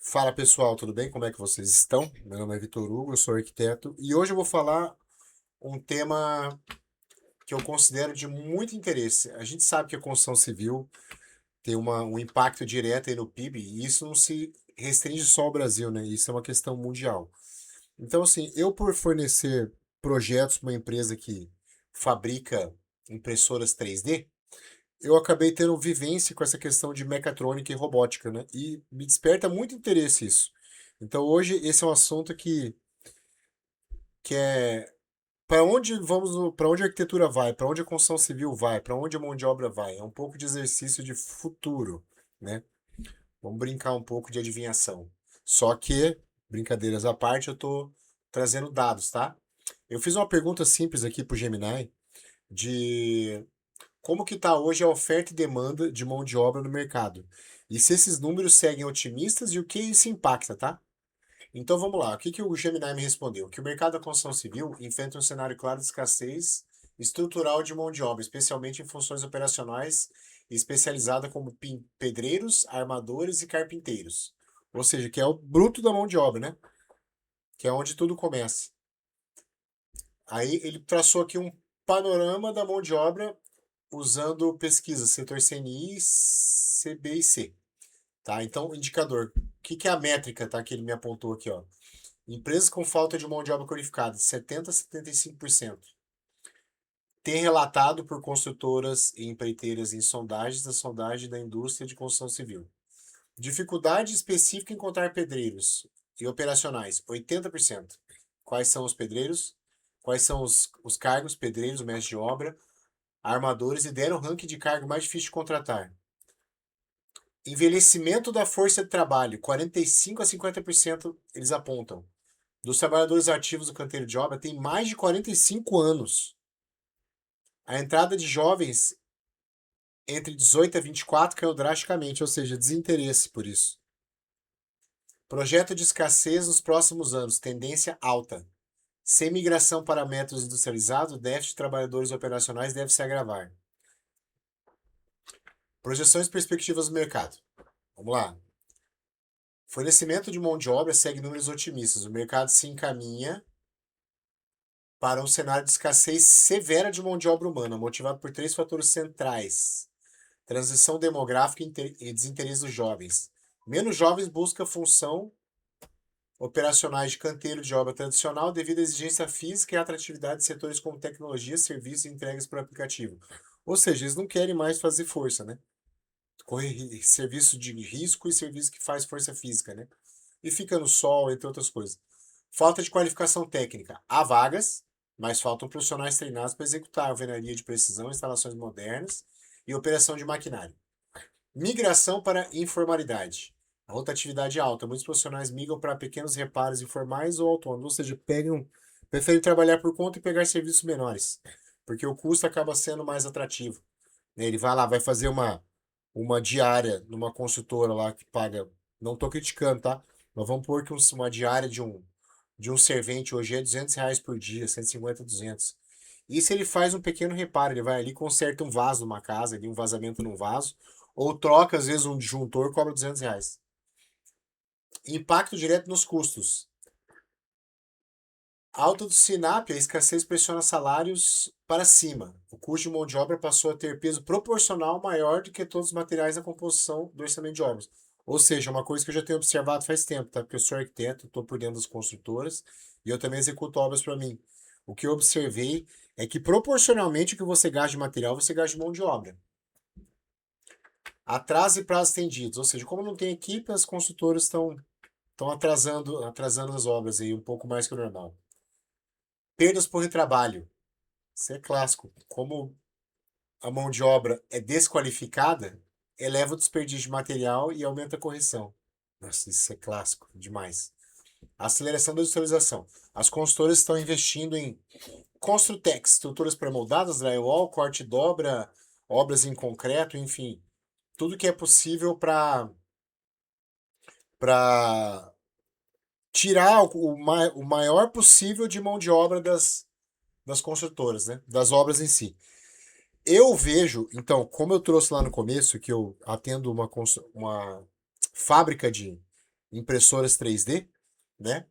Fala pessoal, tudo bem? Como é que vocês estão? Meu nome é Vitor Hugo, eu sou arquiteto e hoje eu vou falar um tema que eu considero de muito interesse. A gente sabe que a construção civil tem um impacto direto aí no PIB e isso não se restringe só ao Brasil, né? Isso é uma questão mundial. Então, assim, eu por fornecer projetos para uma empresa que fabrica impressoras 3D, eu acabei tendo vivência com essa questão de mecatrônica e robótica, né? E me desperta muito interesse isso. Então hoje esse é um assunto que é para onde vamos, para onde a arquitetura vai, para onde a construção civil vai, para onde a mão de obra vai. É um pouco de exercício de futuro, né? Vamos brincar um pouco de adivinhação. Só que, brincadeiras à parte, eu estou trazendo dados, tá? Eu fiz uma pergunta simples aqui para o Gemini de como que está hoje a oferta e demanda de mão de obra no mercado. E se esses números seguem otimistas e o que isso impacta, tá? Então vamos lá, o que que o Gemini me respondeu? Que o mercado da construção civil enfrenta um cenário claro de escassez estrutural de mão de obra, especialmente em funções operacionais especializadas como pedreiros, armadores e carpinteiros. Ou seja, que é o bruto da mão de obra, né? Que é onde tudo começa. Aí ele traçou aqui um panorama da mão de obra usando pesquisas setor CNI, CB e C. Tá? Então, indicador. O que que é a métrica, tá? Que ele me apontou aqui, ó. Empresas com falta de mão de obra qualificada, 70 a 75%. Tem relatado por construtoras e empreiteiras em sondagens da sondagem da indústria de construção civil. Dificuldade específica em encontrar pedreiros e operacionais, 80%. Quais são os pedreiros? Quais são os cargos, pedreiros, mestre de obra, armadores e deram ranking de cargo mais difícil de contratar. Envelhecimento da força de trabalho, 45 a 50% eles apontam. Dos trabalhadores ativos do canteiro de obra tem mais de 45 anos. A entrada de jovens entre 18 a 24 caiu drasticamente, ou seja, desinteresse por isso. Projeto de escassez nos próximos anos, tendência alta. Sem migração para métodos industrializados, o déficit de trabalhadores operacionais deve se agravar. Projeções e perspectivas do mercado. Vamos lá. Fornecimento de mão de obra segue números otimistas. O mercado se encaminha para um cenário de escassez severa de mão de obra humana, motivado por três fatores centrais: transição demográfica e desinteresse dos jovens. Menos jovens buscam função operacionais de canteiro de obra tradicional devido à exigência física e atratividade de setores como tecnologia, serviços e entregas por aplicativo. Ou seja, eles não querem mais fazer força, né? Correr serviço de risco e serviço que faz força física, né? E fica no sol, entre outras coisas. Falta de qualificação técnica. Há vagas, mas faltam profissionais treinados para executar alvenaria de precisão, instalações modernas e operação de maquinário. Migração para informalidade. A rotatividade é alta. Muitos profissionais migram para pequenos reparos informais ou autônomos, ou seja, preferem trabalhar por conta e pegar serviços menores, porque o custo acaba sendo mais atrativo. Ele vai lá, vai fazer uma diária numa consultora lá que paga. Não estou criticando, tá? Mas vamos pôr que uma diária de um servente hoje é R$ 200 por dia, 150, 200. E se ele faz um pequeno reparo, ele vai ali, conserta um vaso numa casa, ali, um vazamento num vaso, ou troca, às vezes, um disjuntor, cobra R$ 200. Impacto direto nos custos. A alta do SINAP, a escassez pressiona salários para cima. O custo de mão de obra passou a ter peso proporcional maior do que todos os materiais da composição do orçamento de obras. Ou seja, uma coisa que eu já tenho observado faz tempo, tá? Porque eu sou arquiteto, estou por dentro das construtoras e eu também executo obras para mim. O que eu observei é que proporcionalmente o que você gasta de material, você gasta de mão de obra. Atraso e prazos estendidos. Ou seja, como não tem equipe, as construtoras estão atrasando as obras aí um pouco mais que o normal. Perdas por retrabalho. Isso é clássico. Como a mão de obra é desqualificada, eleva o desperdício de material e aumenta a correção. Nossa, isso é clássico demais. Aceleração da industrialização. As consultoras estão investindo em Construtex, estruturas pré-moldadas, drywall, corte e dobra, obras em concreto, enfim, tudo que é possível para tirar o maior possível de mão de obra das construtoras, né? Das obras em si. Eu vejo, então, como eu trouxe lá no começo, que eu atendo uma fábrica impressoras 3D, né?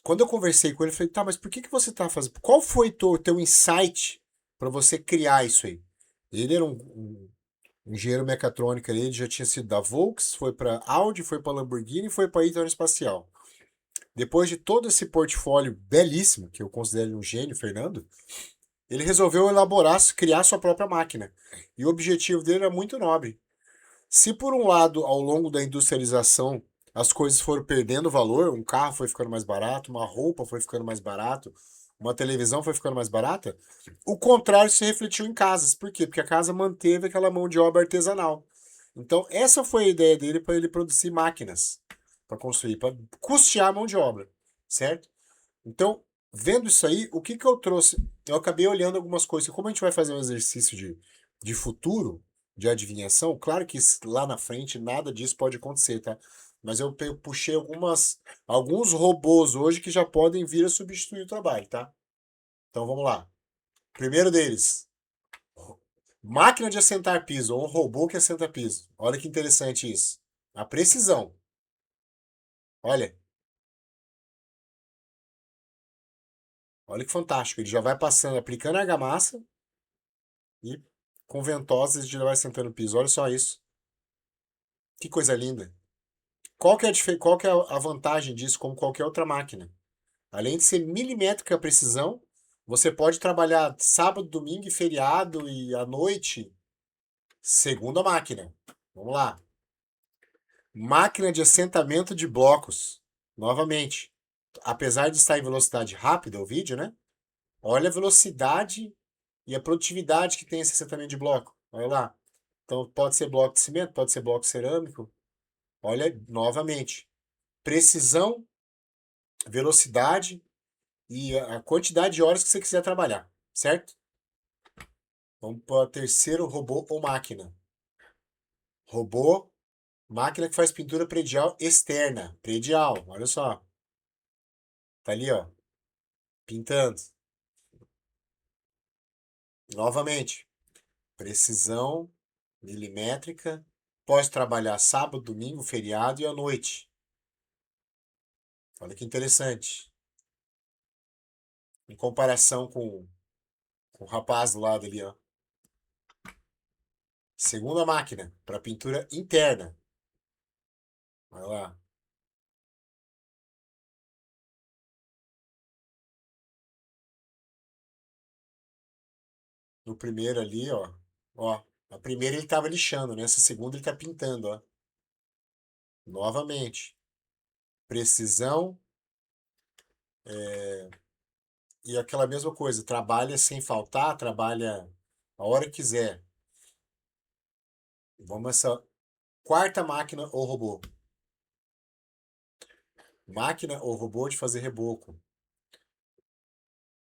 Quando eu conversei com ele, eu falei, tá, mas por que que você tá fazendo? Qual foi o teu insight para você criar isso aí? Ele era um engenheiro mecatrônico, ele já tinha sido da Volks, foi para Audi, foi para Lamborghini e foi para Ita Espacial. Depois de todo esse portfólio belíssimo, que eu considero um gênio, Fernando, ele resolveu elaborar, criar sua própria máquina. E o objetivo dele era muito nobre. Se por um lado, ao longo da industrialização, as coisas foram perdendo valor, um carro foi ficando mais barato, uma roupa foi ficando mais barato, uma televisão foi ficando mais barata, o contrário se refletiu em casas. Por quê? Porque a casa manteve aquela mão de obra artesanal. Então, essa foi a ideia dele para ele produzir máquinas para construir, para custear a mão de obra, certo? Então, vendo isso aí, o que que eu trouxe? Eu acabei olhando algumas coisas. Como a gente vai fazer um exercício de futuro, de adivinhação, claro que lá na frente nada disso pode acontecer, tá? Mas eu puxei alguns robôs hoje que já podem vir a substituir o trabalho, tá? Então vamos lá. Primeiro deles, máquina de assentar piso, ou um robô que assenta piso. Olha que interessante isso. A precisão. Olha, olha que fantástico. Ele já vai passando, aplicando argamassa e com ventosas de vai sentando no piso. Olha só isso. Que coisa linda. Qual que é a vantagem disso como qualquer outra máquina? Além de ser milimétrica a precisão, você pode trabalhar sábado, domingo e feriado e à noite, segundo a máquina. Vamos lá. Máquina de assentamento de blocos. Novamente, apesar de estar em velocidade rápida o vídeo, né? Olha a velocidade e a produtividade que tem esse assentamento de bloco. Olha lá. Então pode ser bloco de cimento, pode ser bloco cerâmico. Olha novamente. Precisão, velocidade e a quantidade de horas que você quiser trabalhar, certo? Vamos para o terceiro robô ou máquina. Robô, máquina que faz pintura predial externa. Predial, olha só. Tá ali, ó. Pintando. Novamente. Precisão milimétrica. Pode trabalhar sábado, domingo, feriado e à noite. Olha que interessante. Em comparação com o rapaz do lado ali, ó. Segunda máquina, para pintura interna. Olha lá. No primeiro ali, ó. Ó. A primeira ele tava lixando, nessa segunda ele tá pintando, ó. Novamente. Precisão e aquela mesma coisa. Trabalha sem faltar, trabalha a hora que quiser. Vamos essa quarta máquina ou robô. Máquina ou robô de fazer reboco.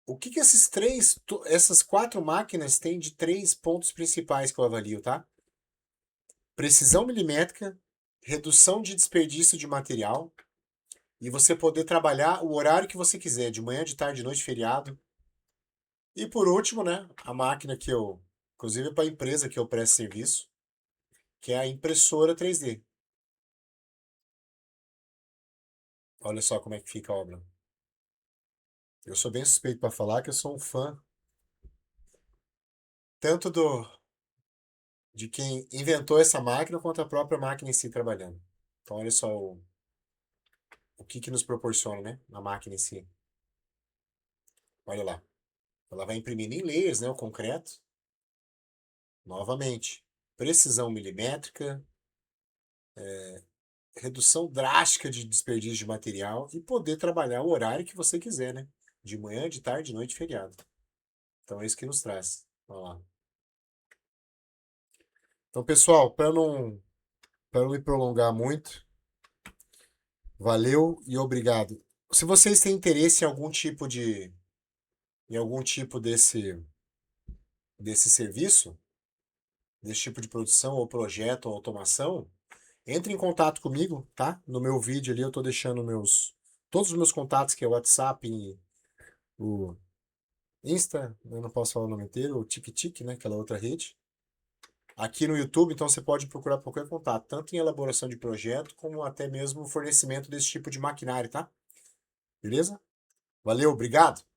O que que essas quatro máquinas têm de três pontos principais que eu avalio, tá? Precisão milimétrica, redução de desperdício de material e você poder trabalhar o horário que você quiser, de manhã, de tarde, de noite, feriado. E por último, né, a máquina que eu, inclusive para a empresa que eu presto serviço, que é a impressora 3D. Olha só como é que fica a obra. Eu sou bem suspeito para falar que eu sou um fã tanto de quem inventou essa máquina quanto a própria máquina em si trabalhando. Então olha só o que que nos proporciona, né, a máquina em si. Olha lá. Ela vai imprimindo em layers, né, o concreto. Novamente, precisão milimétrica, redução drástica de desperdício de material e poder trabalhar o horário que você quiser, né? De manhã, de tarde, de noite, feriado. Então é isso que nos traz. Vamos lá. Então, pessoal, para não me prolongar muito, valeu e obrigado. Se vocês têm interesse em algum tipo desse serviço, desse tipo de produção ou projeto ou automação, entre em contato comigo, tá? No meu vídeo ali eu tô deixando todos os meus contatos, que é o WhatsApp e o Insta, eu não posso falar o nome inteiro, o TikTok, né? Aquela outra rede. aqui no YouTube, então você pode procurar por qualquer contato, tanto em elaboração de projeto, como até mesmo fornecimento desse tipo de maquinário, tá? Beleza? Valeu, obrigado!